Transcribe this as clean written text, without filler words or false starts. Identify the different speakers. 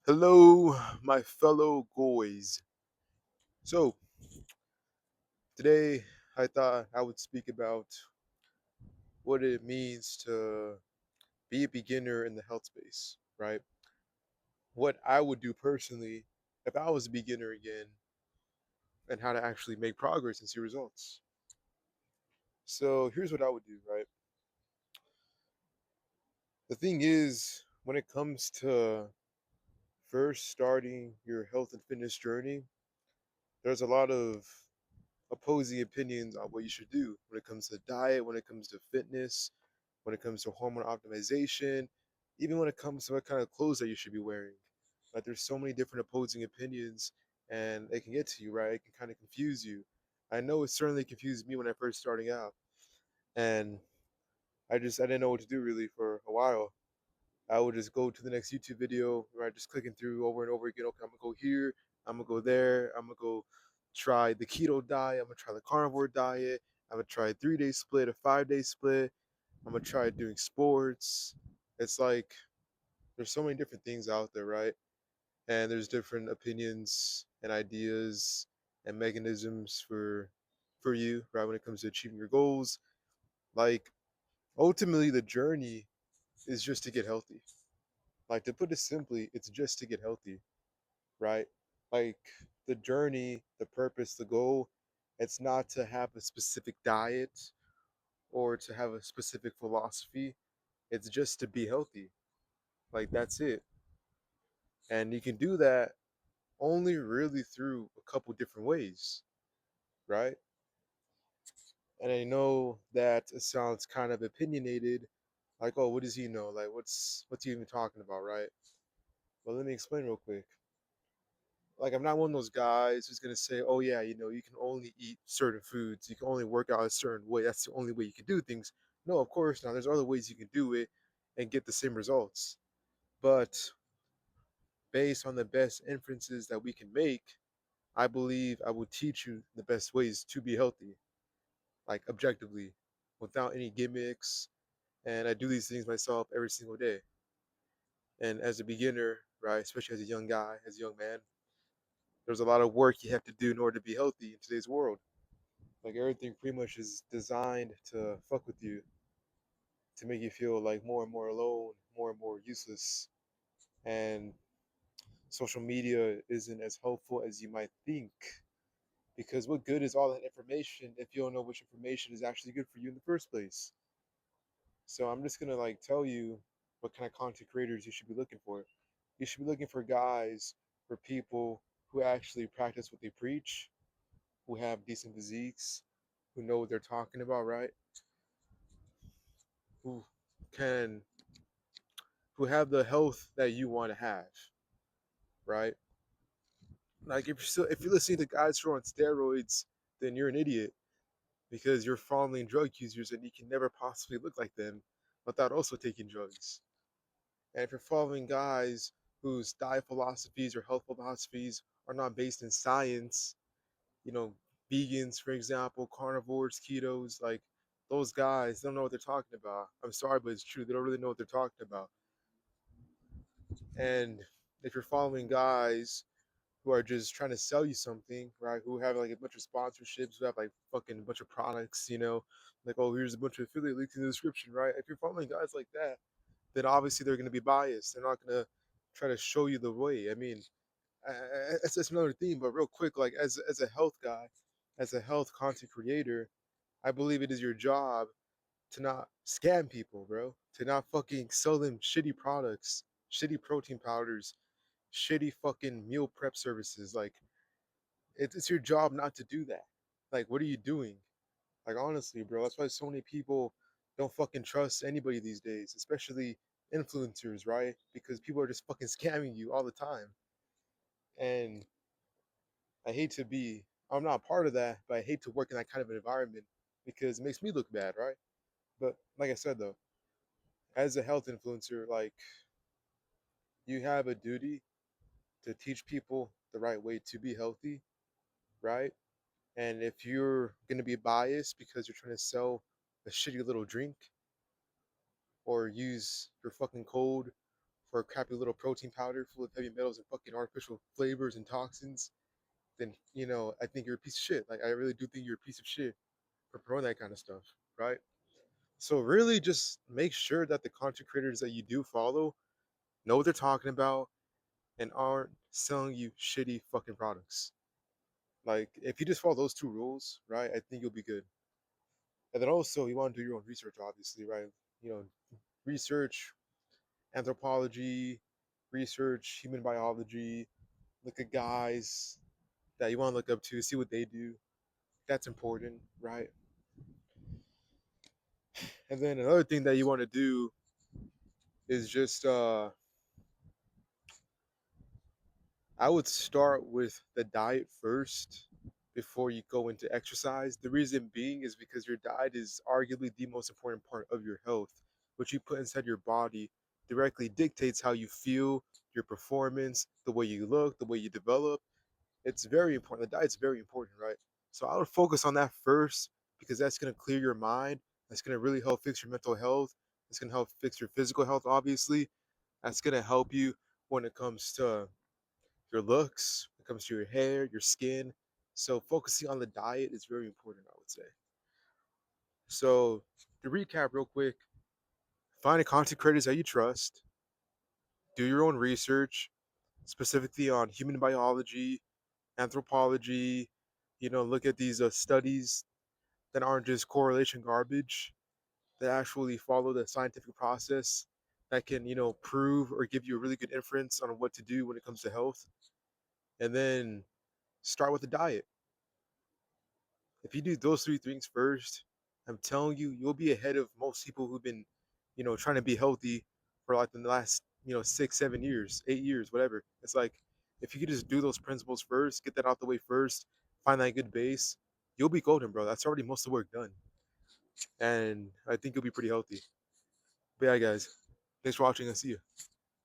Speaker 1: Hello, my fellow goys. So, today I thought I would speak about what it means to be a beginner in the health space, right? What I would do personally if I was a beginner again, and how to actually make progress and see results. So, here's what I would do, right? The thing is, when it comes to first starting your health and fitness journey, there's a lot of opposing opinions on what you should do when it comes to diet, when it comes to fitness, when it comes to hormone optimization, even when it comes to what kind of clothes that you should be wearing. Like there's so many different opposing opinions and it can get to you, right? It can kind of confuse you. I know it certainly confused me when I first starting out. And I didn't know what to do really for a while. I would just go to the next YouTube video, right? Just clicking through over and over again. Okay, I'm gonna go here. I'm gonna go there. I'm gonna go try the keto diet. I'm gonna try the carnivore diet. I'm gonna try a 3 day split, a 5 day split. I'm gonna try doing sports. It's like there's so many different things out there, right? And there's different opinions and ideas and mechanisms for you, right? When it comes to achieving your goals, like ultimately the journey is just to get healthy. Like to put it simply, it's just to get healthy, right? Like the journey, the purpose, the goal, it's not to have a specific diet or to have a specific philosophy. It's just to be healthy. Like that's it. And you can do that only really through a couple different ways, right? And I know that it sounds kind of opinionated, like, oh, what does he know? Like what's he even talking about, right? Well, let me explain real quick. Like I'm not one of those guys who's gonna say, "Oh yeah, you can only eat certain foods. You can only work out a certain way. That's the only way you can do things." No, of course not. There's other ways you can do it and get the same results. But based on the best inferences that we can make, I believe I will teach you the best ways to be healthy, like objectively, without any gimmicks. And I do these things myself every single day. And as a beginner, right, especially as a young guy, as a young man, there's a lot of work you have to do in order to be healthy in today's world. Like everything pretty much is designed to fuck with you, to make you feel like more and more alone, more and more useless. And social media isn't as helpful as you might think. Because what good is all that information if you don't know which information is actually good for you in the first place? So I'm just gonna like tell you what kind of content creators you should be looking for. You should be looking for guys, for people who actually practice what they preach, who have decent physiques, who know what they're talking about, right? Who can who have the health that you want to have, right? Like if you're listening to guys who are on steroids, then you're an idiot because you're following drug users and you can never possibly look like them without also taking drugs. And if you're following guys whose diet philosophies or health philosophies are not based in science, you know, vegans, for example, carnivores, ketos, like those guys don't know what they're talking about. I'm sorry, but it's true. They don't really know what they're talking about. And if you're following guys who are just trying to sell you something, right? Who have like a bunch of sponsorships, who have like fucking a bunch of products, like, oh, here's a bunch of affiliate links in the description, right? If you're following guys like that, then obviously they're going to be biased. They're not going to try to show you the way. I mean, that's another theme, but real quick, like as a health guy, as a health content creator, I believe it is your job to not scam people, bro. To not fucking sell them shitty products, shitty protein powders, shitty fucking meal prep services. Like it's your job not to do that. Like what are you doing? Like honestly, bro, that's why so many people don't fucking trust anybody these days, especially influencers, right? Because people are just fucking scamming you all the time. And I hate to be I'm not part of that, but I hate to work in that kind of an environment because it makes me look bad, right? But like I said though, as a health influencer, like you have a duty to teach people the right way to be healthy, right? And if you're going to be biased because you're trying to sell a shitty little drink or use your fucking code for a crappy little protein powder full of heavy metals and fucking artificial flavors and toxins, then I think you're a piece of shit. Like I really do think you're a piece of shit for promoting that kind of stuff, right? So really, just make sure that the content creators that you do follow know what they're talking about and aren't selling you shitty fucking products. Like if you just follow those two rules, right, I think you'll be good. And then also you want to do your own research, obviously, right? You know, research anthropology, research human biology, look at guys that you want to look up to, see what they do. That's important, right? And then another thing that you want to do is just I would start with the diet first before you go into exercise. The reason being is because your diet is arguably the most important part of your health. What you put inside your body directly dictates how you feel, your performance, the way you look, the way you develop. It's very important. The diet's very important, right? So I would focus on that first because that's going to clear your mind. That's going to really help fix your mental health. It's going to help fix your physical health, obviously. That's going to help you when it comes to your looks, when it comes to your hair, your skin. So focusing on the diet is very important, I would say. So to recap real quick, find a content creators that you trust, do your own research, specifically on human biology, anthropology, look at these studies that aren't just correlation garbage, that actually follow the scientific process that can, prove or give you a really good inference on what to do when it comes to health. And then start with the diet. If you do those three things first, I'm telling you, you'll be ahead of most people who've been, trying to be healthy for like the last, 6, 7 years, 8 years, whatever. It's like if you could just do those principles first, get that out the way first, find that good base, you'll be golden, bro. That's already most of the work done. And I think you'll be pretty healthy. But yeah, guys, thanks for watching and see you.